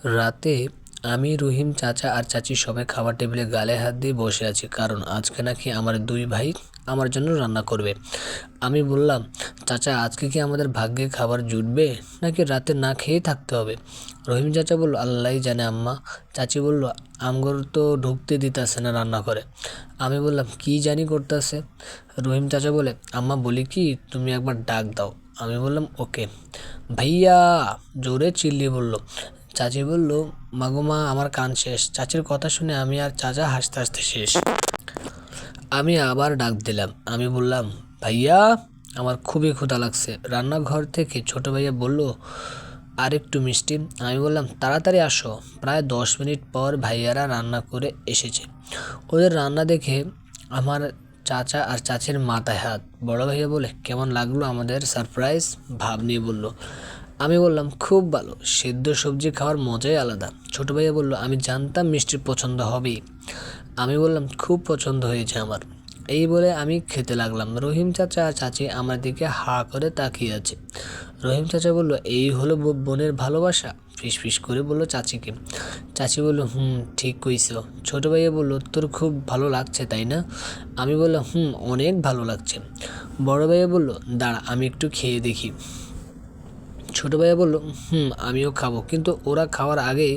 রাতে আমি, রহিম চাচা আর চাচি সবাই খাবার টেবিলে গালে হাত দিয়ে বসে আছি, কারণ আজকে নাকি আমার দুই ভাই আমার জন্য রান্না করবে। আমি বললাম, চাচা আজকে কি আমাদের ভাগ্যে খাবার জুটবে নাকি রাতে না খেয়েই থাকতে হবে? রহিম চাচা বলল, আল্লাহই জানে আম্মা। চাচি বলল, আমগর তো ঢুকতে দিতেছে না রান্না করে। আমি বললাম, কি জানি করতেছে। রহিম চাচা বলে, আম্মা বলি কি, তুমি একবার ডাক দাও। আমি বললাম, ওকে। ভাইয়া জোরে চিল্লিয়ে বলল। চাচি বলল, মাগো মা, আমার কান শেষ। চাচির কথা শুনে আমি আর চাচা হাসতে হাসতে শেষ। আমি আবার ডাক দিলাম। আমি বললাম, ভাইয়া আমার খুবই ক্ষুধা লাগছে। রান্নাঘর থেকে ছোট ভাইয়া বলল, আর একটু মিষ্টি। আমি বললাম, তাড়াতাড়ি আসো। প্রায় 10 মিনিট পর ভাইয়ারা রান্না করে এসেছে। ওদের রান্না দেখে আমার চাচা আর চাচির মাথায় হাত। বড় ভাইয়া বলে, কেমন লাগলো আমাদের সারপ্রাইজ? ভাব নিয়ে বলল। আমি বললাম, খুব ভালো, সেদ্ধ সবজি খাওয়ার মজাই আলাদা। ছোট ভাইয়া বলল, আমি জানতাম মিষ্টির পছন্দ হবেই। আমি বললাম, খুব পছন্দ হয়েছে আমার। এই বলে আমি খেতে লাগলাম। রহিম চাচা আর চাচি আমার দিকে হা করে তাকিয়ে আছে। রহিম চাচা বলল, এই হলো বোনের ভালোবাসা? ফিসফিস করে বলল চাচিকে। চাচি বলল, ঠিক কইছ। ছোট ভাইয়া বলল, তোর খুব ভালো লাগছে তাই না? আমি বললাম, অনেক ভালো লাগছে। বড় ভাইয়া বলল, দাঁড়া আমি একটু খেয়ে দেখি। ছোট ভাইয়া বলল, আমিও খাবো। কিন্তু ওরা খাওয়ার আগে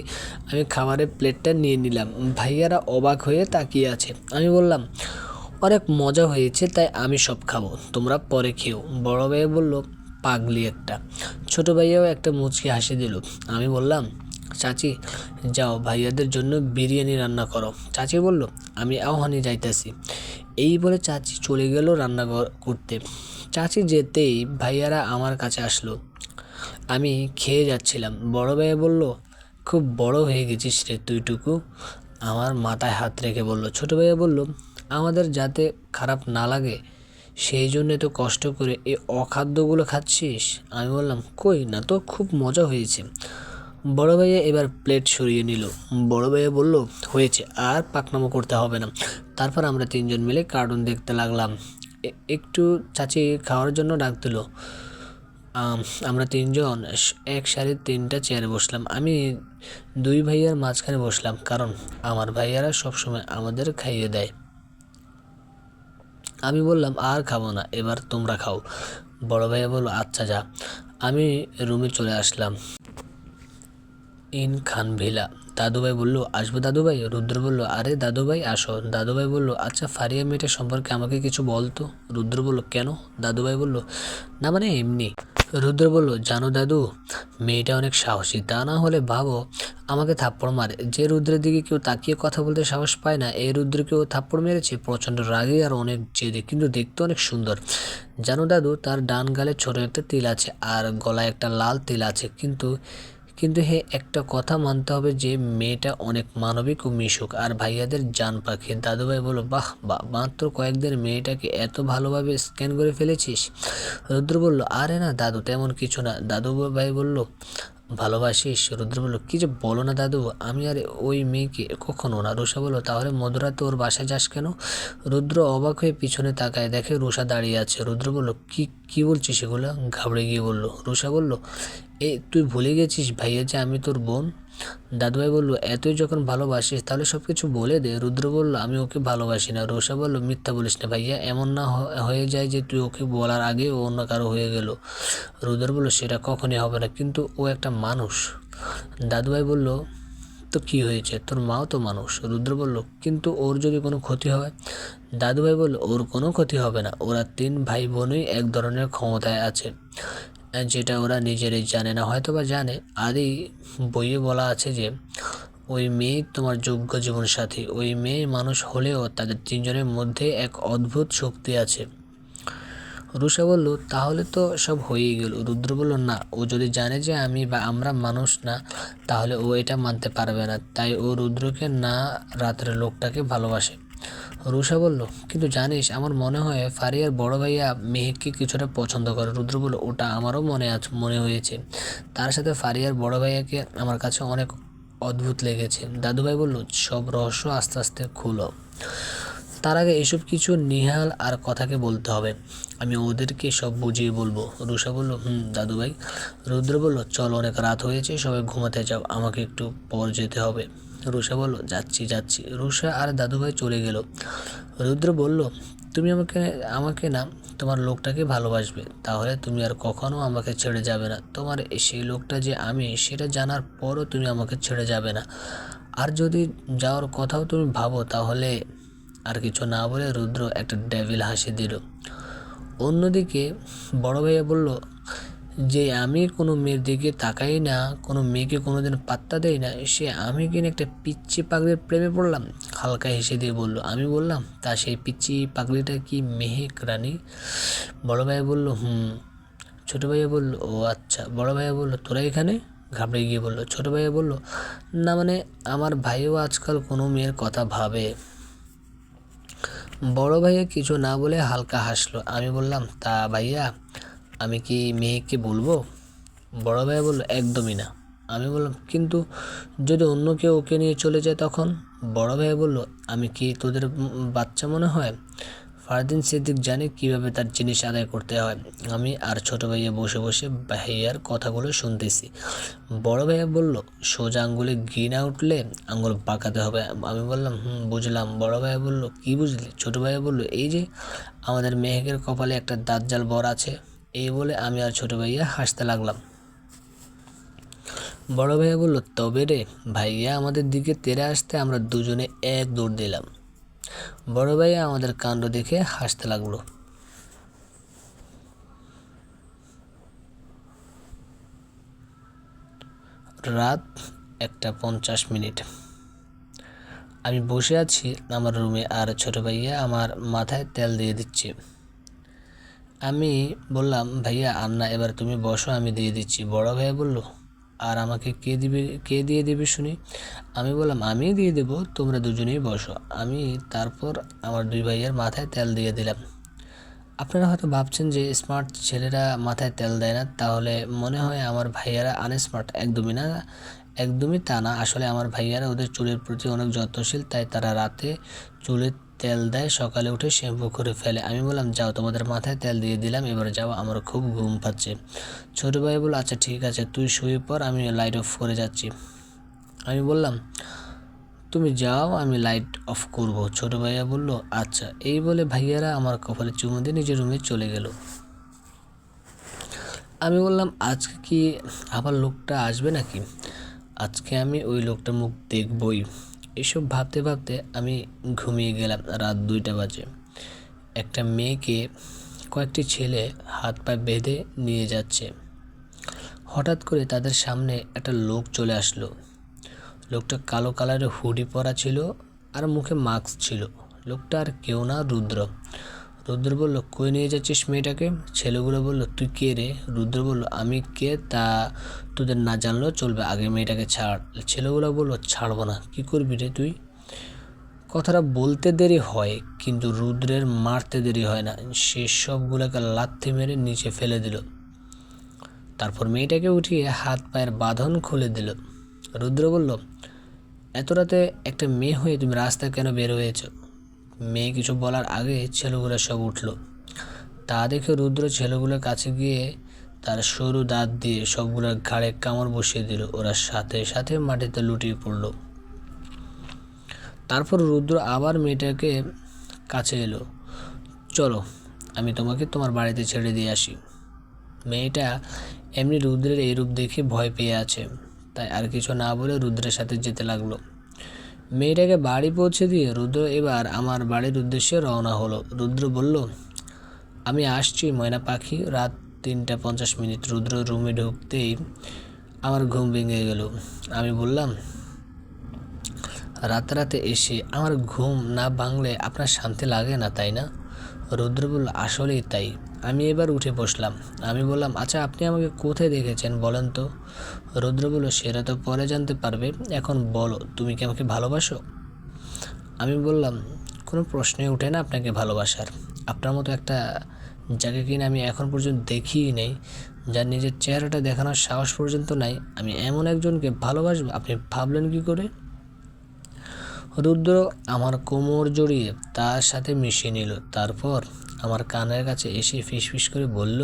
আমি খাবারের প্লেটটা নিয়ে নিলাম। ভাইয়ারা অবাক হয়ে তাকিয়ে আছে। আমি বললাম, অনেক মজা হয়েছে, তাই আমি সব খাবো, তোমরা পরে খেও। বড় ভাইয়া বলল, পাগলি একটা। ছোট ভাইয়াও একটা মুচকি হাসি দিল। আমি বললাম, চাচি যাও ভাইয়াদের জন্য বিরিয়ানি রান্না করো। চাচি বলল, আমি আহ্বানি যাইতেছি। এই বলে চাচি চলে গেল রান্না করতে। চাচি যেতেই ভাইয়ারা আমার কাছে আসলো। আমি খেয়ে যাচ্ছিলাম। বড় ভাইয়া বলল, খুব বড় হয়ে গেছিস রে তুইটুকু। আমার মাথায় হাত রেখে বলল। ছোট ভাইয়া বলল, আমাদের যাতে খারাপ না লাগে সেই জন্য তো কষ্ট করে এই অখাদ্যগুলো খাচ্ছিস। আমি বললাম, কই না তো, খুব মজা হয়েছে। বড় ভাইয়া এবার প্লেট সরিয়ে নিল। বড় ভাইয়া বলল, হয়েছে, আর পাকনামো করতে হবে না। তারপর আমরা তিনজন মিলে কার্টুন দেখতে লাগলাম। একটু চাচি খাওয়ার জন্য ডাক দিল। আমরা তিনজন এক সারির 3টা চেয়ারে বসলাম। আমি দুই ভাইয়ার মাঝখানে বসলাম, কারণ আমার ভাইয়ারা সবসময় আমাদের খাইয়ে দেয়। আমি বললাম, আর খাবো না, এবার তোমরা খাও। বড় ভাইয়া বলল, আচ্ছা যা। আমি রুমে চলে আসলাম। In Khan villa. দাদুভাই বলল, আসবো দাদুভাই? রুদ্র বলল, আরে দাদুভাই আসো। দাদুভাই বলল, আচ্ছা ফারিয়া মেয়েটা সম্পর্কে আমাকে কিছু বলতো। রুদ্র বলল, কেন? দাদুভাই বলল, না মানে এমনি। রুদ্র বলল, জানো দাদু, মেয়েটা অনেক সাহসী, তা না হলে ভাবো আমাকে থাপ্পড় মারে। যে রুদ্রের দিকে কেউ তাকিয়ে কথা বলতে সাহস পায় না, এই রুদ্রকেও থাপ্পড় মেরেছে। প্রচণ্ড রাগে আর অনেক জেদে, কিন্তু দেখতে অনেক সুন্দর। জানো দাদু, তার ডান গালে ছোট একটা তিল আছে আর গলায় একটা লাল তিল আছে। কিন্তু কিন্তু হে, একটা কথা মানতে হবে যে মেয়েটা অনেক মানবিক ও মিশুক আর ভাইয়াদের জান পাখি। দাদুভাই বলল, বাহ বাহ, মাত্র কয়েকদিন মেয়েটাকে এত ভালোভাবে স্ক্যান করে ফেলেছিস। রুদ্র বলল, আরে না দাদু, তেমন কিছু না। দাদুভাই বলল, ভালোবাসিস? রুদ্র বলল, কি যে বলো না দাদু, আমি আর ওই মেয়েকে কখনো না। রুষা বলল, তাহলে মধুরাতে ওর বাসায় যাস কেন? রুদ্র অবাক হয়ে পিছনে তাকায়, দেখে রুষা দাঁড়িয়ে আছে। রুদ্র বলল, কি বলছিস এগুলো? ঘাবড়ে গিয়ে বলল। রুষা বলল, তুই ভুলে গেছিস ভাইয়া যে আমি তোর বোন? দাদুভাই বলল, এতই যখন ভালোবাসিস তাহলে সব কিছু বলে দে। রুদ্র বলল, আমি ওকে ভালোবাসি না। রুষা বলল, মিথ্যা বলিস না ভাইয়া, এমন না হয়ে যায় যে তুই ওকে বলার আগে ও অন্য কারো হয়ে গেল। রুদ্র বলল, সেটা কখনই হবে না, কিন্তু ও একটা মানুষ। দাদুভাই বলল, তো কি হয়েছে, তোর মাও তো মানুষ। রুদ্র বলল, কিন্তু ওর যদি কোনো ক্ষতি হয়? দাদুভাই বলল, ওর কোনো ক্ষতি হবে না। ওরা 3 ভাই বোনই এক ধরনের ক্ষমতায় আছে, যেটা ওরা নিজেরাই জানে না, হয়তো বা জানে। আদি বইয়ে বলা আছে যে ওই মেয়ে তোমার যোগ্য জীবনসাথী। ওই মেয়ে মানুষ হলেও তাদের 3জনের মধ্যে এক অদ্ভুত শক্তি আছে। রুষা বলল, তাহলে তো সব হয়েই গেল। রুদ্র বলল, না, ও যদি জানে যে আমি বা আমরা মানুষ না, তাহলে ও এটা মানতে পারবে না। তাই ও রুদ্রকে না, রাতের লোকটাকে ভালোবাসে। রুষা বলল, কিন্তু জানিস, আমার মনে হয় ফারিয়ার বড় ভাইয়া মেহেককে কিছুটা পছন্দ করে। রুদ্র বলল, ওটা আমারও মনে হয়েছে। তার সাথে ফারিয়ার বড় ভাইয়াকে আমার কাছে অনেক অদ্ভুত লেগেছে। দাদুভাই বলল, সব রহস্য আস্তে আস্তে খুলো, তার আগে এসব কিছু নিহাল আর কথাকে বলতে হবে। আমি ওদেরকে সব বুঝিয়ে বলবো। রুষা বলল, দাদু ভাই। রুদ্র বলল, চল, অনেক রাত হয়েছে, সবাই ঘুমাতে যাও, আমাকে একটু পর যেতে হবে। রুষা বলল, যাচ্ছি যাচ্ছি। রুষা আর দাদু ভাই চলে গেল। রুদ্র বলল, তুমি আমাকে আমাকে না তোমার লোকটাকে ভালোবাসবে, তাহলে তুমি আর কখনো আমাকে ছেড়ে যাবে না। তোমার সেই লোকটা যে আমি, সেটা জানার পরও তুমি আমাকে ছেড়ে যাবে না। আর যদি যাওয়ার কথাও তুমি ভাবো, তাহলে। আর কিছু না বলে রুদ্র একটা ডেভিল হাসি দিল। অন্যদিকে বড় ভাইয়া বলল যে আমি কোনো মেয়ের দিকে তাকাই না, কোনো মেয়েকে কোনোদিন পাত্তা দেই না, সে আমি কিনা একটা পিচ্চি পাগলির প্রেমে পড়লাম। হালকা হেসে দিয়ে বলল। আমি বললাম, তা সেই পিচ্চি পাগলিটা কি মেহেক রানী? বড় ভাইয়া বলল, ছোট ভাইয়া বলল, ও আচ্ছা। বড় ভাইয়া বলল, তোরা এখানে? ঘাবড়ে গিয়ে বলল। ছোট ভাইয়া বলল, না মানে আমার ভাইও আজকাল কোনো মেয়ের কথা ভাবে। বড় ভাইয়া কিছু না বলে হালকা হাসলো। আমি বললাম, তা ভাইয়া আমি কি মেয়েকে বলবো? বড় ভাইয়া বলল, একদমই না। আমি বললাম, কিন্তু যদি অন্য কেউ ওকে নিয়ে চলে যায় তখন? বড় ভাইয়া বলল, আমি কি তোদের বাচ্চা মনে হয়? ফারদিন সিদ্দিক জানে কিভাবে তার জিনিস আদায় করতে হয়। আমি আর ছোট ভাইয়া বসে বসে ভাইয়ার কথাগুলো শুনতেছি। বড় ভাইয়া বলল, সোজা আঙ্গুলে ঘি না উঠলে আঙ্গুল পাকাতে হবে। আমি বললাম, বুঝলাম। বড় ভাইয়া বলল, কি বুঝলি? ছোট ভাইয়া বলল, এই যে আমাদের মেহেকের কপালে একটা দাজ্জাল বর আছে। এই বলে আমি আর ছোট ভাইয়া হাসতে লাগলাম। বড় ভাইয়া বলল, তবে রে। ভাইয়া আমাদের দিকে তেড়ে আসতে আমরা দুজনে এক দৌড় দিলাম। বড় ভাইয়া আমাদের কাণ্ড দেখে হাসতে লাগলো। রাত 1:50। আমি বসে আছি আমার রুমে, আর ছোট ভাইয়া আমার মাথায় তেল দিয়ে দিচ্ছে। আমি বললাম, ভাইয়া আর না, এবার তুমি বসো, আমি দিয়ে দিচ্ছি। বড় ভাইয়া বলল, আর আমাকে কে দিয়ে দিবে শুনি? আমি বললাম, আমিই দিয়ে দেবো, তোমরা দুজনেই বসো। আমি তারপর আমার দুই ভাইয়ের মাথায় তেল দিয়ে দিলাম। আপনারা হয়তো ভাবছেন যে স্মার্ট ছেলেরা মাথায় তেল দেয় না, তাহলে মনে হয় আমার ভাইয়ারা আনস্মার্ট। একদমই না, একদমই তা না। আসলে আমার ভাইয়ারা ওদের চুলের প্রতি অনেক যত্নশীল, তাই তারা রাতে চুলে তেল দেয়, সকালে উঠে শ্যাম্পু করে ফেলে। আমি বললাম, যাও, তোমাদের মাথায় তেল দিয়ে দিলাম, এবার যাও, আমার খুব ঘুম পাচ্ছে। ছোটো ভাই বলল, আচ্ছা ঠিক আছে, তুই শুয়ে পড়, আমি লাইট অফ করে যাচ্ছি। আমি বললাম, তুমি যাও, আমি লাইট অফ করব। ছোট ভাইয়া বলল, আচ্ছা। এই বলে ভাইয়ারা আমার কপালে চুমু দিয়ে নিজের রুমে চলে গেল। আমি বললাম, আজকে কি আবার লোকটা আসবে নাকি? আজকে আমি ওই লোকটার মুখ দেখবই। এসব ভাবতে ভাবতে আমি ঘুমিয়ে গেলাম। রাত 2টা বাজে। একটা মেয়েকে কয়েকটি ছেলে হাত পা বেঁধে নিয়ে যাচ্ছে। হঠাৎ করে তাদের সামনে একটা লোক চলে আসলো। লোকটা কালো কালারের হুডি পরা ছিল আর মুখে মাস্ক ছিল। লোকটা আর কেউ না, রুদ্র। রুদ্র বলল, কই নিয়ে যাচ্ছিস মেয়েটাকে? ছেলেগুলো বলল, তুই কে রে? রুদ্র বলল, আমি কে তা তোদের না জানলেও চলবে, আগে মেয়েটাকে ছাড়। ছেলেগুলো বলল, ছাড়বো না। কি করবি রে তুই? কথাটা বলতে দেরি হয়, কিন্তু রুদ্রের মারতে দেরি হয় না। সে সবগুলোকে লাথি মেরে নিচে ফেলে দিল। তারপর মেয়েটাকে উঠিয়ে হাত পায়ের বাঁধন খুলে দিল। রুদ্র বলল, এত রাতে একটা মেয়ে হয়ে তুমি রাস্তায় কেন বের হয়েছ? মেয়ে কিছু বলার আগে ছেলেগুলো সব উঠল। তা দেখে রুদ্র ছেলেগুলোর কাছে গিয়ে তার সরু দাঁত দিয়ে সবগুলোর ঘাড়ে কামড় বসিয়ে দিল। ওরা সাথে সাথে মাটিতে লুটিয়ে পড়ল। তারপর রুদ্র আবার মেয়েটাকে কাছে এলো। চলো, আমি তোমাকে তোমার বাড়িতে ছেড়ে দিয়ে আসি। মেয়েটা এমনি রুদ্রের এই রূপ দেখে ভয় পেয়ে আছে, তাই আর কিছু না বলে রুদ্রের সাথে যেতে লাগলো। মেয়েটাকে বাড়ি পৌঁছে দিয়ে রুদ্র এবার আমার বাড়ির উদ্দেশ্যে রওনা হলো। রুদ্র বলল, আমি আসছি ময়না পাখি। রাত 3:50। রুদ্র রুমে ঢুকতেই আমার ঘুম ভেঙে গেল। আমি বললাম, রাতে এসে আমার ঘুম না ভাঙলে আপনার শান্তি লাগে না, তাই না? রুদ্র বলল, আসলেই তাই। আমি এবার উঠে বসলাম। আমি বললাম, আচ্ছা আপনি আমাকে কোথায় দেখেছেন বলেন তো? রুদ্র বলল, সেটা তো পরে জানতে পারবে, এখন বলো, তুমি কি আমাকে ভালোবাসো? আমি বললাম, কোনো প্রশ্নই ওঠে না আপনাকে ভালোবাসার। আপনার মতো একটা যাকে কিনা আমি এখন পর্যন্ত দেখিই নেই, যার নিজের চেহারাটা দেখানোর সাহস পর্যন্ত নাই, আমি এমন একজনকে ভালোবাসবো, আপনি ভাবলেন কি করে? রুদ্র আমার কোমর জড়িয়ে তার সাথে মিশিয়ে নিল। তারপর আমার কানের কাছে এসে ফিসফিস করে বলল,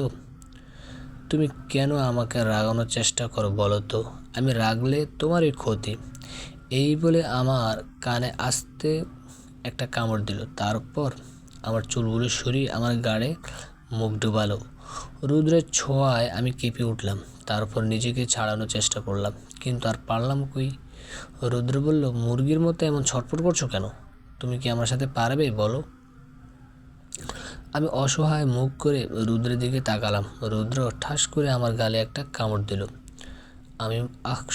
তুমি কেন আমাকে রাগানোর চেষ্টা করো বলো তো? আমি রাগলে তোমারই ক্ষতি। এই বলে আমার কানে আস্তে একটা কামড় দিল। তারপর আমার চুলগুলো সরিয়ে আমার গাড়ে মুখ ডুবালো। রুদ্রের ছোঁয়ায় আমি কেঁপে উঠলাম। তারপর নিজেকে ছাড়ানোর চেষ্টা করলাম, কিন্তু আর পারলাম কই। রুদ্র বলল, মুরগির মতো এমন ছটফট করছো কেন? তুমি কি আমার সাথে পারবে বলো? আমি অসহায় মুখ করে রুদ্রের দিকে তাকালাম। রুদ্র ঠাস করে আমার গালে একটা কামড় দিল। আমি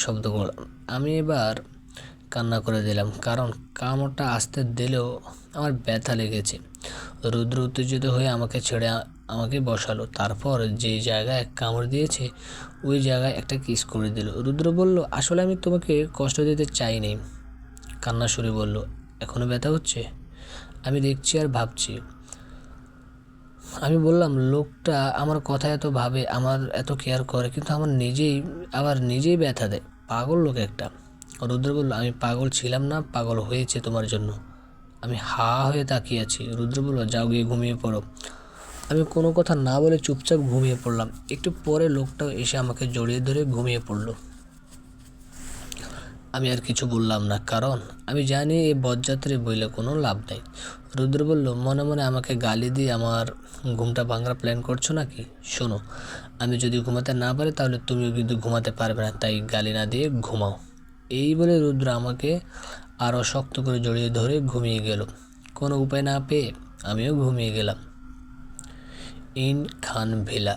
শব্দ করলাম। আমি এবার কান্না করে দিলাম, কারণ কামড়টা আসতে দিলেও আমার ব্যথা লেগেছে। রুদ্র উত্তেজিত হয়ে আমাকে ছেড়ে আমাকে বসালো। তারপর যে জায়গায় কামড় দিয়েছে ওই জায়গায় একটা কিস করে দিল। রুদ্র বলল, আসলে আমি তোমাকে কষ্ট দিতে চাইনি। কান্না সুরে বলল, এখনও ব্যথা হচ্ছে? আমি দেখছি আর ভাবছি। আমি বললাম, লোকটা আমার কথা এত ভাবে, আমার এত কেয়ার করে, কিন্তু আবার নিজেই ব্যথা দেয়। পাগল লোক একটা। রুদ্র বলল, আমি পাগল ছিলাম না, পাগল হয়েছে তোমার জন্য। আমি হা হয়ে তাকিয়ে আছি। রুদ্র বলল, যাও গিয়ে ঘুমিয়ে পড়ো। আমি কোনো কথা না বলে চুপচাপ ঘুমিয়ে পড়লাম। একটু পরে লোকটাও এসে আমাকে জড়িয়ে ধরে ঘুমিয়ে পড়ল। আমি আর কিছু বললাম না, কারণ আমি জানি এই বরযাত্রী বইলে কোনো লাভ নেই। রুদ্র বলল, মনে মনে আমাকে গালি দিয়ে আমার ঘুমটা ভাঙার প্ল্যান করছো নাকি? শোনো, আমি যদি ঘুমাতে না পারি তাহলে তুমিও কিন্তু ঘুমাতে পারবে না, তাই গালি না দিয়ে ঘুমাও। এই বলে রুদ্র আমাকে আরও শক্ত করে জড়িয়ে ধরে ঘুমিয়ে গেল। কোনো উপায় না পেয়ে আমিও ঘুমিয়ে গেলাম। In Khan villa.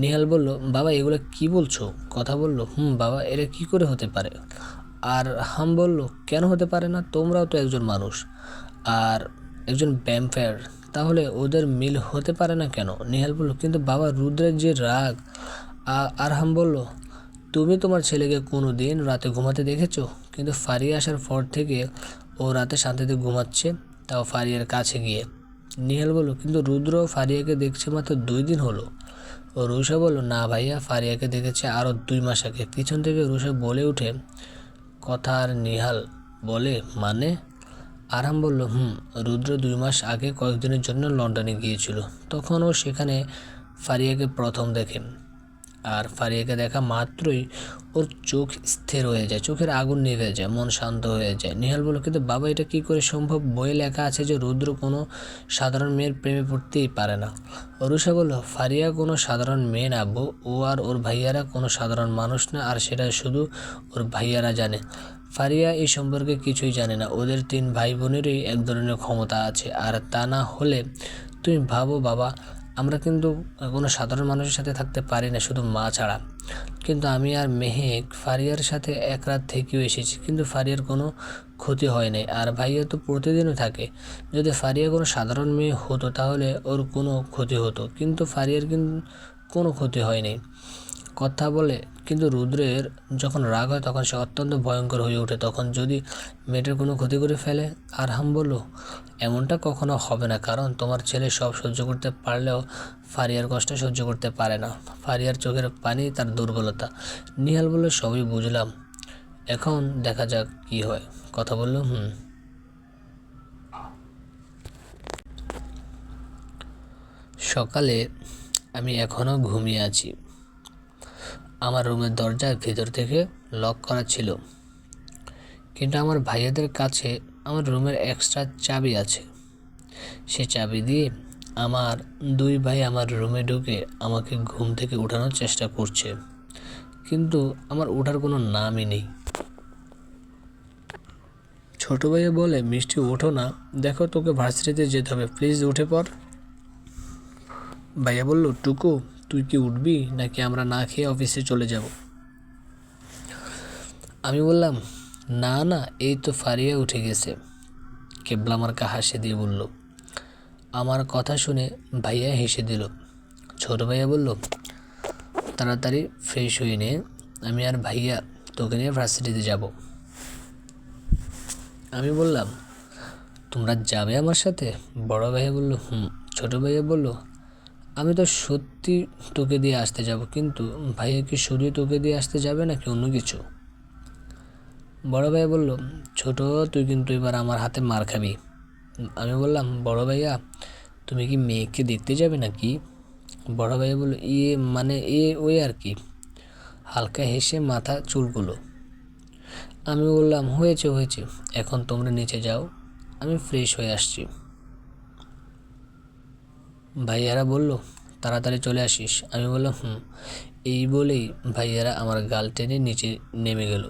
নিহাল বলল, বাবা এগুলো কি বলছো? কথা বলল, বাবা, এরা কি করে হতে পারে? আর হাম বলল, কেন হতে পারে না? তোমরাও তো একজন মানুষ আর একজন ভ্যাম্পায়ার, তাহলে ওদের মিল হতে পারে না কেন? নিহাল বলল, কিন্তু বাবা, রুদ্রের যে রাগ। আর হাম বলল, তুমি তোমার ছেলেকে কোনো দিন রাতে ঘুমাতে দেখেছো? কিন্তু ফারিয়া আসার পর থেকে ও রাতে শান্তিতে ঘুমাচ্ছে, তাও ফারিয়ার কাছে গিয়ে। নিহাল বলল, কিন্তু রুদ্র ফারিয়াকে দেখছে মাত্র 2 দিন হলো। ও রুষা বলল, না ভাইয়া, ফারিয়াকে দেখেছে আরও 2 মাস আগে। পিছন থেকে রুষা বলে ওঠে কথা। আর নিহাল বলে, মানে? আরাম বলল, রুদ্র 2 মাস আগে কয়েকদিনের জন্য লন্ডনে গিয়েছিল। তখন ও সেখানে ফারিয়াকে প্রথম দেখে। আর ফারিয়াকে দেখা মাত্রই ওর চোখ স্থির হয়ে যায়, চোখের আগুন নিভে যায়, মন শান্ত হয়ে যায়। নিহাল বলল, কিন্তু বাবা, এটা কি করে সম্ভব? বইয়ে লেখা আছে যে রুদ্র কোনো সাধারণ মেয়ের প্রেমে পড়তেই পারে না। অরুষা বলল, ফারিয়া কোনো সাধারণ মেয়ে না বউ, ও আর ওর ভাইয়ারা কোনো সাধারণ মানুষ না, আর সেটা শুধু ওর ভাইয়ারা জানে। ফারিয়া এই সম্পর্কে কিছুই জানে না। ওদের 3 ভাই বোনেরই এক ধরনের ক্ষমতা আছে, আর তা না হলে তুমি ভাবো বাবা, আমরা কিন্তু কোনো সাধারণ মানুষের সাথে থাকতে পারি না, শুধু মা ছাড়া। কিন্তু আমি আর মেহেক ফারিয়ার সাথে এক রাত থেকেও এসেছি, কিন্তু ফারিয়ার কোনো ক্ষতি হয় নাই, আর ভাইয়া তো প্রতিদিনও থাকে। যদি ফারিয়া কোনো সাধারণ মেয়ে হতো তাহলে ওর কোনো ক্ষতি হতো, কিন্তু ফারিয়ার কিন্তু কোনো ক্ষতি হয়নি। কথা বলে, কিন্তু রুদ্রের যখন রাগ হয় তখন সে অত্যন্ত ভয়ঙ্কর হয়ে ওঠে। তখন যদি মেয়েটার কোনো ক্ষতি করে ফেলে। আর হাম বলল, এমনটা কখনো হবে না, কারণ তোমার ছেলে সব সহ্য করতে পারলেও ফারিয়ার কষ্ট সহ্য করতে পারে না। ফারিয়ার চোখের পানি তার দুর্বলতা। নিহাল বলল, সবই বুঝলাম, এখন দেখা যাক কি হয়। কথা বলল, সকালে আমি এখনও ঘুমিয়ে আছি। আমার রুমের দরজার ভিতর থেকে লক করা ছিল, কিন্তু আমার ভাইয়াদের কাছে আমার রুমের এক্সট্রা চাবি আছে। সে চাবি দিয়ে আমার 2 ভাই আমার রুমে ঢুকে আমাকে ঘুম থেকে উঠানোর চেষ্টা করছে, কিন্তু আমার ওঠার কোনো নামই নেই। ছোট ভাইয়া বলে, মিষ্টি ওঠো না, দেখো তোকে ভার্সিটিতে যেতে হবে, প্লিজ উঠে পড়। ভাইয়া বলল, টুকু, তুই কি উঠবি নাকি আমরা না খেয়ে অফিসে চলে যাব? আমি বললাম, না না, এই তো ফারিয়া উঠে গেছে। কেবলা মার্কা হাসি দিয়ে বলল। আমার কথা শুনে ভাইয়া হেসে দিল। ছোট ভাইয়া বলল, তাড়াতাড়ি ফ্রেশ হয়ে নে, আমি আর ভাইয়া তোকে নিয়ে ভার্সিটিতে যাব। আমি বললাম, তোমরা যাবে আমার সাথে? বড় ভাইয়া বলল, ছোট ভাইয়া বলল, আমি তো সত্যি তোকে দিয়ে আসতে যাব, কিন্তু ভাইয়া কি শুধুই তোকে দিয়ে আসতে যাবে নাকি অন্য কিছু? বড় ভাইয়া বলল, ছোট, তুই কিন্তু এবার আমার হাতে মার খাবি। আমি বললাম, বড় ভাইয়া, তুমি কি মেয়েকে দেখতে যাবে নাকি? বড় ভাই বলল, মানে ওই আর কি। হালকা হেসে মাথা চুলগুলো। আমি বললাম, হয়েছে, এখন তোমরা নিচে যাও, আমি ফ্রেশ হয়ে আসছি। ভাইয়ারা বলল, তাড়াতাড়ি চলে আসিস। আমি বললাম, এই বলেই ভাইয়ারা আমার গাল টেনে নিচে নেমে গেল।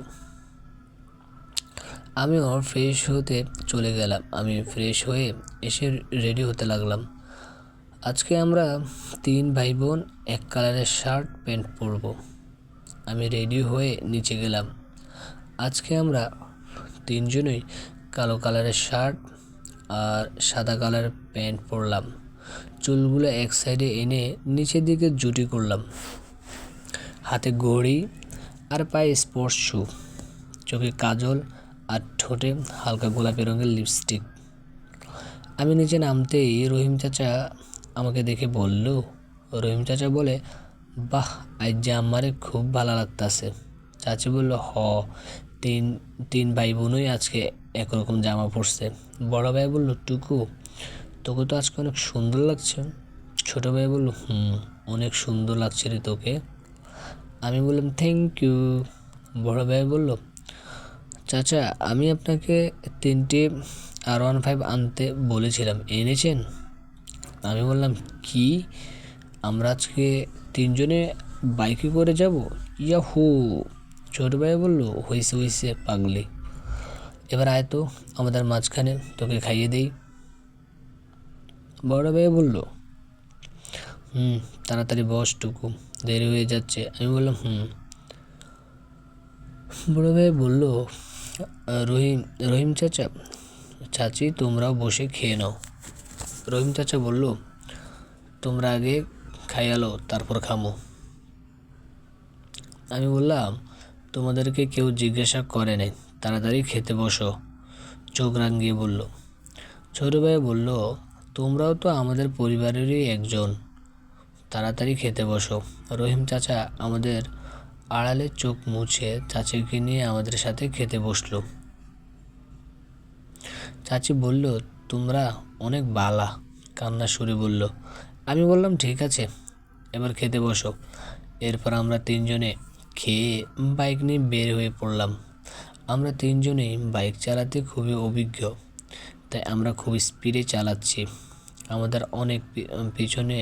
আমিও ফ্রেশ হতে চলে গেলাম। আমি ফ্রেশ হয়ে এসে রেডি হতে লাগলাম। আজকে আমরা 3 ভাই বোন এক কালারের শার্ট প্যান্ট পরব। আমি রেডি হয়ে নিচে গেলাম। আজকে আমরা 3 জনই কালো কালারের শার্ট আর সাদা কালারের প্যান্ট পরলাম। চুলগুলো এক সাইডে এনে নিচের দিকে জুটি করলাম। হাতে ঘড়ি আর পায়ে স্পোর্টস শু, চোখে কাজল আর ঠোঁটে হালকা গোলাপি রঙের লিপস্টিক। আমি নিচে নামতেই রহিম চাচা আমাকে দেখে বলল, রহিম চাচা বলে, বাহ, আজ যে আমারে খুব ভালো লাগতাছে। চাচি বলল, তিন ভাই বোনই আজকে একরকম জামা পরছে। বড় ভাই বলল, টুকু, তোকে তো আজকে অনেক সুন্দর লাগছে। ছোট ভাই বলল, অনেক সুন্দর লাগছে রে তোকে। আমি বললাম, থ্যাংক ইউ। বড় ভাই বলল, চাচা, আমি আপনাকে 3টি R15 আনতে বলেছিলাম, এনেছেন? আমি বললাম, কি, আমরা আজকে 3 জনে বাইকে করে যাব? ইয়াহু! ছোট ভাই বলল, হইছে পাগলি, এবার আয় তো আমাদের মাঝখানে, তোকে খাইয়ে দেই। বড় ভাই বলল, তাড়াতাড়ি বস টুকু, দেরি হয়ে যাচ্ছে। আমি বললাম, বড় ভাই বলল, রহিম চাচা, চাচি, তোমরাও বসে খেয়ে নাও। রহিম চাচা বলল, তোমরা আগে খাইয়ালো, তারপর খামো। আমি বললাম, তোমাদেরকে কেউ জিজ্ঞাসা করে নাই, তাড়াতাড়ি খেতে বসো, চোখ রাঙিয়ে বলল। ছোট ভাই বলল, তোমরাও তো আমাদের পরিবারেরই একজন, তাড়াতাড়ি খেতে বসো। রহিম চাচা আমাদের আড়ালে চোখ মুছে চাচিকে নিয়ে আমাদের সাথে খেতে বসলো। চাচি বলল, তোমরা অনেক বালা, কান্না সুরে বলল। আমি বললাম, ঠিক আছে, এবার খেতে বসো। এরপর আমরা 3 জনে খেয়ে বাইক নিয়ে বের হয়ে পড়লাম। আমরা 3 জনেই বাইক চালাতে খুবই অভিজ্ঞ, তাই আমরা খুব স্পিডে চালাচ্ছি। আমাদের অনেক পিছনে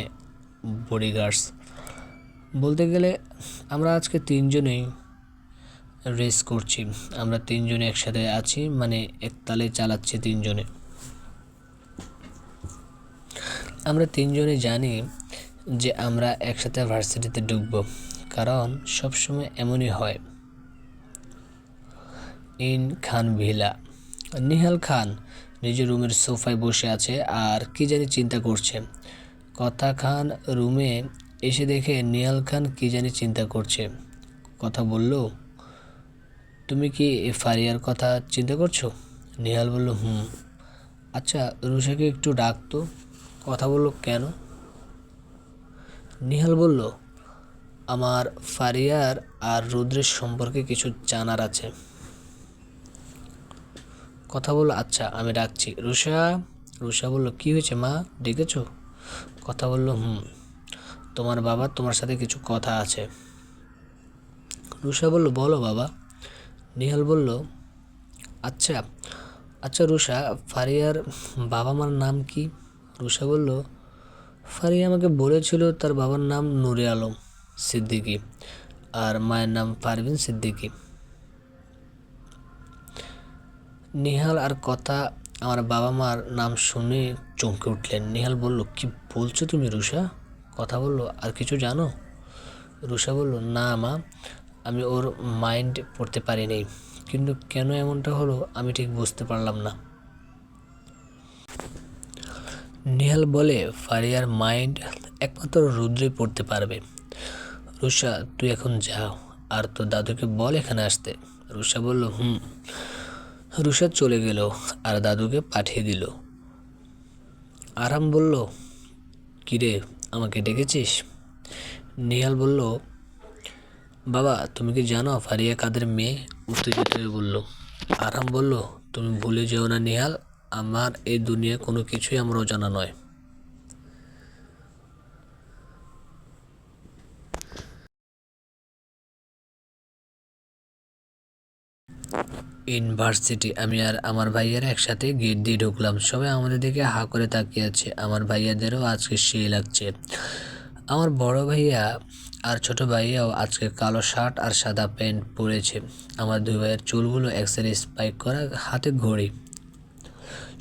বডিগার্ডস। বলতে গেলে আমরা আজকে 3 জনেই রেস করছি। আমরা 3 জনে একসাথে আছি, মানে একতালে চালাচ্ছি 3 জনে। আমরা 3 জনে জানি যে আমরা একসাথে ভার্সিটিতে ঢুকবো, কারণ সবসময় এমনই হয়। In Khan villa. নিহাল খান নিজের রুমের সোফায় বসে আছে আর কি জানি চিন্তা করছে। কথা খান রুমে এসে দেখে নিহাল খান কি জানি চিন্তা করছে। কথা বলল, তুমি কি ফারিয়ার কথা চিন্তা করছো? নিহাল বলল, আচ্ছা, রুষাকে একটু ডাকতো। কথা বলল, কেন? নিহাল বলল, আমার ফারিয়ার আর রুদ্রের সম্পর্কে কিছু জানার আছে। কথা বলল, আচ্ছা, আমি ডাকছি। রুষা বলল, কি হয়েছে মা, ডেকেছো? কথা বলল, তোমার বাবা তোমার সাথে কিছু কথা আছে। রুষা বলল, বলো বাবা। নিহাল বলল, আচ্ছা রুষা, ফারিয়ার বাবা মার নাম কি? রুষা বলল, ফারিয়া আমাকে বলেছিল তার বাবার নাম নূরে আলম সিদ্দিকী আর মায়ের নাম পারভিন সিদ্দিকী। নিহাল আর কথা আমার বাবা মার নাম শুনে চমকে উঠলেন। নিহাল বলল, কি বলছো তুমি রুষা? কথা বলল, আর কিছু জানো? রুষা বলল, না মা, আমি ওর মাইন্ড পড়তে পারিনি, কিন্তু কেন এমনটা হলো আমি ঠিক বুঝতে পারলাম না। নিহাল বলে, ফারিয়ার মাইন্ড একমাত্র রুদ্রই পড়তে পারবে। রুষা, তুই এখন যাও আর তোর দাদুকে বল এখানে আসতে। রুষা বলল, রুষা চলে গেল আর দাদুকে পাঠিয়ে দিল। আরাম বলল, কিরে, আমাকে ডেকেছিস? নিহাল বলল, বাবা, তুমি কি জানো ফারিয়া কাদের মেয়ে? উত্তেজিত হয়ে বলল। আরাম বলল, তুমি ভুলে যেও না নিহাল, আমার এই দুনিয়ায় কোনো কিছুই আমার অজানা নয়। ইউনিভার্সিটি। আমি আর আমার ভাইয়ারা একসাথে গেট দিয়ে ঢুকলাম। সবাই আমাদের দিকে হা করে তাকিয়ে আছে। আমার ভাইয়াদেরও আজকে সেই লাগছে। আমার বড় ভাইয়া আর ছোট ভাইয়াও আজকে কালো শার্ট আর সাদা প্যান্ট পরেছে। আমার দুই ভাইয়ের চুলগুলো এক্সেল স্পাইক করা, হাতে ঘড়ি।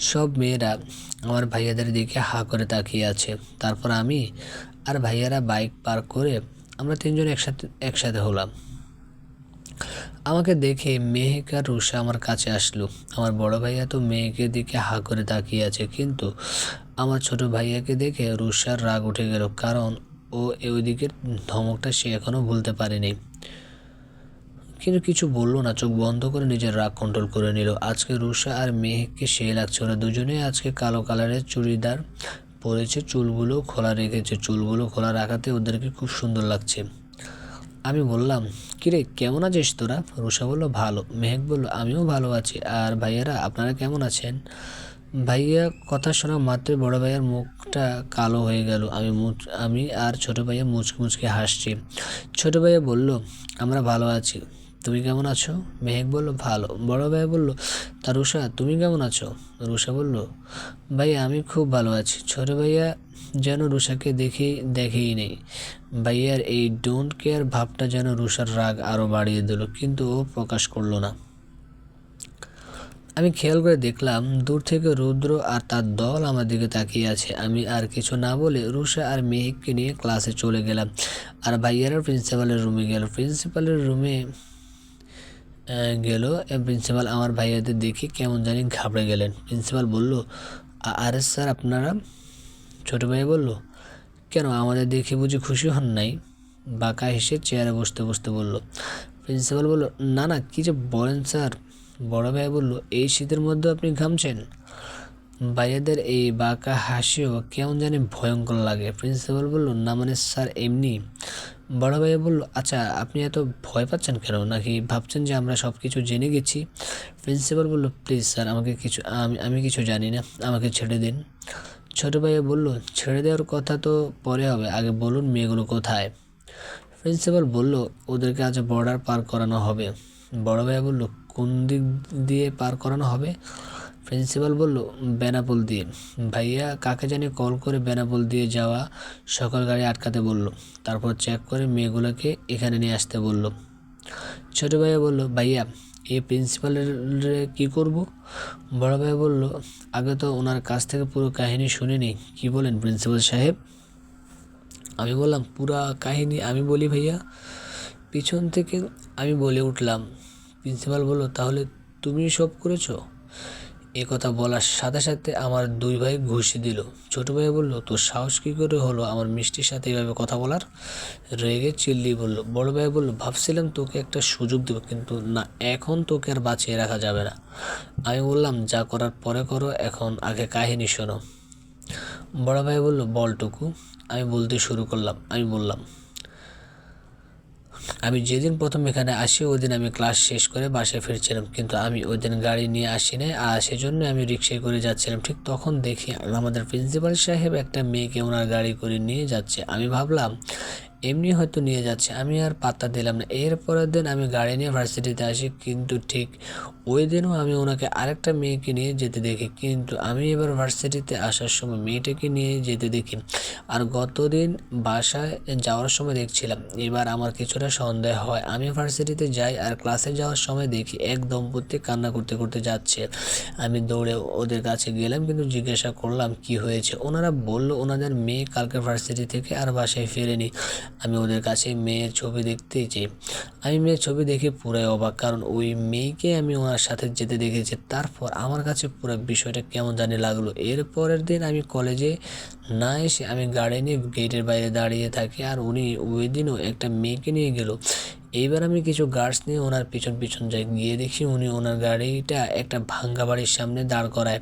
সব মেয়েরা আমার ভাইয়াদের দিকে হা করে তাকিয়ে আছে। তারপর আমি আর ভাইয়ারা বাইক পার্ক করে আমরা তিনজন একসাথে হলাম। আমাকে দেখে মেহেক আর রুষা আমার কাছে আসলো। আমার বড় ভাইয়া তো মেহেকের দিকে হা করে তাকিয়ে আছে, কিন্তু আমার ছোট ভাইয়াকে দেখে রুষার রাগ উঠে গেল, কারণ ও ওই দিকের ধমকটা সে এখনও ভুলতে পারেনি। কিন্তু কিছু বললো না, চোখ বন্ধ করে নিজের রাগ কন্ট্রোল করে নিল। আজকে রুষা আর মেহেককে সে লাগছে। ওরা দুজনেই আজকে কালো কালারের চুড়িদার পরেছে, চুলগুলো খোলা রেখেছে। চুলগুলো খোলা রাখাতে ওদেরকে খুব সুন্দর লাগছে। আমি বললাম, কিরে কেমন আছিস তোরা? রুষা বলল, ভালো। মেহেক বলল, আমিও ভালো আছি। আর ভাইয়ারা আপনারা কেমন আছেন? ভাইয়া কথা শোনা মাত্রই বড় ভাইয়ার মুখটা কালো হয়ে গেল। আমি আর ছোট ভাইয়া মুচকি মুচকি হাসছি। ছোট ভাইয়া বলল, আমরা ভালো আছি। তুমি কেমন আছো? মেহেক বলল, ভালো। বড় ভাইয়া বলল, তা রুষা তুমি কেমন আছো? রুষা বলল, ভাইয়া আমি খুব ভালো আছি। ছোট ভাইয়া যেন রুষাকে দেখেই নেই। ভাইয়ার এই ডোন্ট কেয়ার ভাবটা যেন রুষার রাগ আরও বাড়িয়ে দিল, কিন্তু ও প্রকাশ করলো না। আমি খেয়াল করে দেখলাম দূর থেকে রুদ্র আর তার দল আমার দিকে তাকিয়ে আছে। আমি আর কিছু না বলে রুষা আর মেহেককে নিয়ে ক্লাসে চলে গেলাম। আর ভাইয়ারা প্রিন্সিপালের রুমে গেল। প্রিন্সিপালের রুমে প্রিন্সিপাল আমার ভাইয়াদের দেখে কেমন জানি ঘাবড়ে গেলেন। প্রিন্সিপাল বলল, আরে স্যার আপনারা? ছোট ভাইয়া বলল, কেন আমাদের দেখে বুঝি খুশি হন নাই? বাঁকা হেসে চেয়ারে বসতে বসতে বলল। প্রিন্সিপাল বলল, না না, কী যে বলেন স্যার। বড় ভাই বলল, এই শীতের মধ্যে আপনি ঘামছেন? ভাইয়াদের এই বাঁকা হাসিও কেমন জানি ভয়ঙ্কর লাগে। প্রিন্সিপাল বলল, না মানে স্যার এমনি। বড় ভাইয়া বলল, আচ্ছা আপনি এত ভয় পাচ্ছেন কেন? নাকি ভাবছেন যে আমরা সব কিছু জেনে গেছি? প্রিন্সিপাল বলল, প্লিজ স্যার আমি কিছু জানি না, আমাকে ছেড়ে দিন। ছোট ভাইয়া বলল, ছেড়ে দেওয়ার কথা তো পরে হবে, আগে বলুন মেয়েগুলো কোথায়? প্রিন্সিপাল বলল, ওদেরকে আজ বর্ডার পার করানো হবে। বড় ভাইয়া বলল, কোন দিক দিয়ে পার করানো হবে? প্রিন্সিপাল বলল, বেনাপোল দিয়ে। ভাইয়া কাকে জানি কল করে বেনাপোল দিয়ে যাওয়া সকল গাড়ি আটকাতে বলল। তারপর চেক করে মেয়েগুলোকে এখানে নিয়ে আসতে বলল। ছোট ভাইয়া বলল, ভাইয়া এই প্রিন্সিপালের কি করব? বড় ভাইয়া বলল, আগে তো ওনার কাছ থেকে পুরো কাহিনী শুনিনি, কি বলেন প্রিন্সিপাল সাহেব? আমি বললাম, পুরা কাহিনী আমি বলি ভাইয়া? পিছন থেকে আমি বলে উঠলাম। প্রিন্সিপাল বলল, তাহলে তুমি সব করেছো? এ কথা বলার সাথে সাথে আমার দুই ভাই ঘুষি দিল। ছোট ভাই বলল, তোর সাহস কী করে হলো আমার মিষ্টির সাথে এভাবে কথা বলার? রেগে চিল্লিয়ে বলল। বড় ভাই বলল, ভাবছিলাম তোকে একটা সুযোগ দেবো, কিন্তু না, এখন তোকে আর বাঁচিয়ে রাখা যাবে না। আমি বললাম, যা করার পরে করো, এখন আগে কাহিনী শোনো। বড় ভাই বলল, বলটুকু। আমি বলতে শুরু করলাম। আমি বললাম, আমি যেদিন প্রথম এখানে আসি ওই দিন আমি ক্লাস শেষ করে বাসায় ফিরছিলাম, কিন্তু আমি ওই দিন গাড়ি নিয়ে আসি নাই, আর সেজন্য আমি রিক্সায় করে যাচ্ছিলাম। ঠিক তখন দেখি আমাদের প্রিন্সিপাল সাহেব একটা মেয়েকে ওনার গাড়ি করে নিয়ে যাচ্ছে। আমি ভাবলাম এমনি হয়তো নিয়ে যাচ্ছে, আমি আর পাত্তা দিলাম না। এরপরের দিন আমি গাড়ি নিয়ে ভার্সিটিতে আসি, কিন্তু ঠিক ওই দিনও আমি ওনাকে আরেকটা মেয়েকে নিয়ে যেতে দেখি, কিন্তু আমি এবার ভার্সিটিতে আসার সময় মেয়েটাকে নিয়ে যেতে দেখি। আর গতদিন বাসায় যাওয়ার সময় দেখছিলাম। এবার আমার কিছুটা সন্দেহ হয়। আমি ভার্সিটিতে যাই আর ক্লাসে যাওয়ার সময় দেখি এক দম্পতি কান্না করতে করতে যাচ্ছে। আমি দৌড়ে ওদের কাছে গেলাম, কিন্তু জিজ্ঞাসা করলাম কি হয়েছে। ওনারা বলল ওনাদের মেয়ে কালকে ভার্সিটি থেকে আর বাসায় ফেরেনি। আমি ওদের কাছে মেয়ের ছবি দেখতে চাই। আমি মেয়ের ছবি দেখে পুরাই অবাক, কারণ ওই মেয়েকে আমি ওনার সাথে যেতে দেখেছি। তারপর আমার কাছে পুরো বিষয়টা কেমন জানি লাগলো। এর পরের দিন আমি কলেজে না এসে আমি গাড়ি নিয়ে গেটের বাইরে দাঁড়িয়ে থাকি, আর উনি ওই দিনও একটা মেয়েকে নিয়ে গেল। এইবার আমি কিছু গার্ডস নিয়ে ওনার পিছন পিছন যাই, গিয়ে দেখি উনি ওনার গাড়িটা একটা ভাঙ্গা বাড়ির সামনে দাঁড় করায়।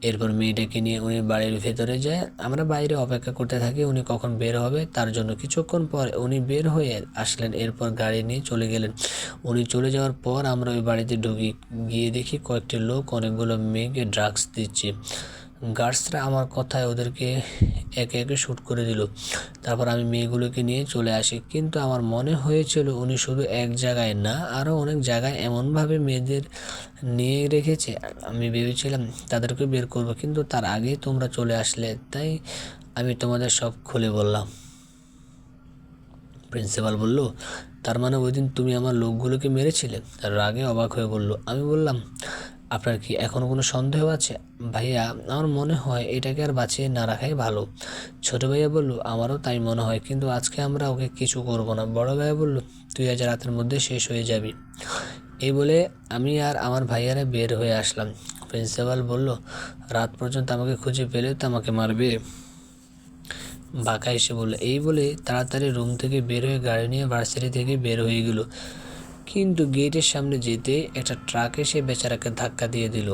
এরপর মেয়েটাকে নিয়ে উনি বাড়ির ভেতরে যায়। আমরা বাইরে অপেক্ষা করতে থাকি উনি কখন বের হবে তার জন্য। কিছুক্ষণ পর উনি বের হয়ে আসলেন, এরপর গাড়ি নিয়ে চলে গেলেন। উনি চলে যাওয়ার পর আমরা ওই বাড়িতে ঢুকি, গিয়ে দেখি কয়েকটি লোক অনেকগুলো মেয়েকে ড্রাগস দিচ্ছে। গার্ডসরা আমার কথায় ওদেরকে একে একে শ্যুট করে দিল। তারপর আমি মেয়েগুলোকে নিয়ে চলে আসি, কিন্তু আমার মনে হয়েছিল উনি শুধু এক জায়গায় না, আরও অনেক জায়গায় এমনভাবে মেয়েদের নিয়ে রেখেছে। আমি ভেবেছিলাম তাদেরকে বের করব, কিন্তু তার আগেই তোমরা চলে আসলে, তাই আমি তোমাদের সব খুলে বললাম। প্রিন্সিপাল বলল, তার মানে ওই দিন তুমি আমার লোকগুলোকে মেরেছিলে? রাগে অবাক হয়ে বলল। আমি বললাম, আপনার কি এখনও কোনো সন্দেহ আছে? ভাইয়া, আমার মনে হয় এটাকে আর বাঁচিয়ে না রাখাই ভালো। ছোট ভাইয়া বলল, আমারও তাই মনে হয়, কিন্তু আজকে আমরা ওকে কিছু করব না। বড় ভাইয়া বলল, তুই আজ রাতের মধ্যে শেষ হয়ে যাবি। এই বলে আমি আর আমার ভাইয়ারা বের হয়ে আসলাম। প্রিন্সিপাল বলল, রাত পর্যন্ত আমাকে খুঁজে পেলে তো আমাকে মারবে। বাঁকা এসে বলল। এই বলে তাড়াতাড়ি রুম থেকে বের হয়ে গাড়ি নিয়ে ভার্সিটি থেকে বের হয়ে গেল, কিন্তু গেটের সামনে যেতে একটা ট্রাক এসে বেচারাকে ধাক্কা দিয়ে দিল।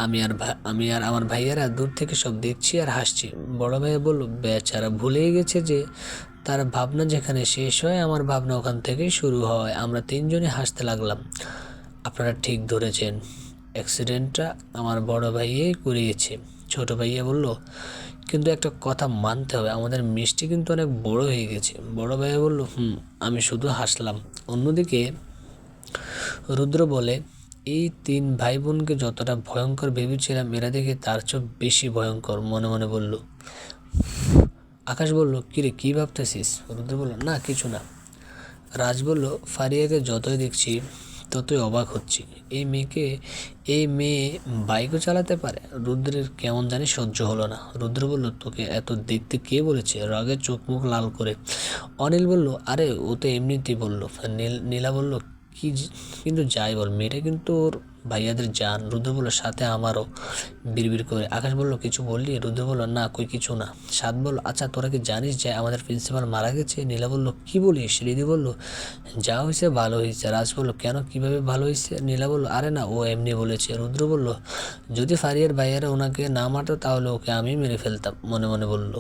আমি আর আমার ভাইয়ারা দূর থেকে সব দেখছি আর হাসছি। বড় ভাইয়া বলল, বেচারা ভুলেই গেছে যে তার ভাবনা যেখানে শেষ হয় আমার ভাবনা ওখান থেকেই শুরু হয়। আমরা তিনজনে হাসতে লাগলাম। আপনারা ঠিক ধরেছেন, অ্যাক্সিডেন্টটা আমার বড় ভাইয়াই করিয়েছে। ছোট ভাইয়া বলল, কিন্তু একটা কথা মানতে হবে, আমাদের মিষ্টি কিন্তু অনেক বড় হয়ে গেছে। বড় ভাইয়া বলল, আমি শুধু হাসলাম। অন্যদিকে রুদ্র বলে, এই তিন ভাই বোনকে যতটা ভয়ঙ্কর ভেবেছিলাম, এরা দেখে তার চেয়েও বেশি ভয়ঙ্কর। মনে মনে বলল। আকাশ বলল, কিরে কি ভাবতেছিস? রুদ্র বলল, না কিছু না। রাজ বলল, ফারিয়াকে যতই দেখছি ততই অবাক হচ্ছি। এই মেয়ে বাইকও চালাতে পারে। রুদ্রের কেমন জানি সহ্য হলো না। রুদ্র বলল, তোকে এত দেখতে কে বলেছে? রাগে চোখ মুখ লাল করে। অনিল বলল, আরে ও তো এমনিতেই বললো। নীলা বলল, কিন্তু যাই বল, মেয়েটা কিন্তু ওর ভাইয়াদের জান। রুদ্র বলল, সাথে আমারও। বিড়বিড় করে। আকাশ বলল, কিছু বললি? রুদ্র বলল, না কই কিছু না। সাদ বলল, আচ্ছা তোরা কি জানিস যে আমাদের প্রিন্সিপাল মারা গেছে? নীলা বলল, কি বলিস? রিদি বলল, যা হয়েছে ভালো হয়েছে। রাজ বলল, কেন, কিভাবে ভালো হয়েছে? নীলা বলল, আরে না, ও এমনি বলেছে। রুদ্র বলল, যদি ফারিয়ার ভাইয়ারা ওনাকে না মারতো তাহলে ওকে আমি মেরে ফেলতাম। মনে মনে বলল।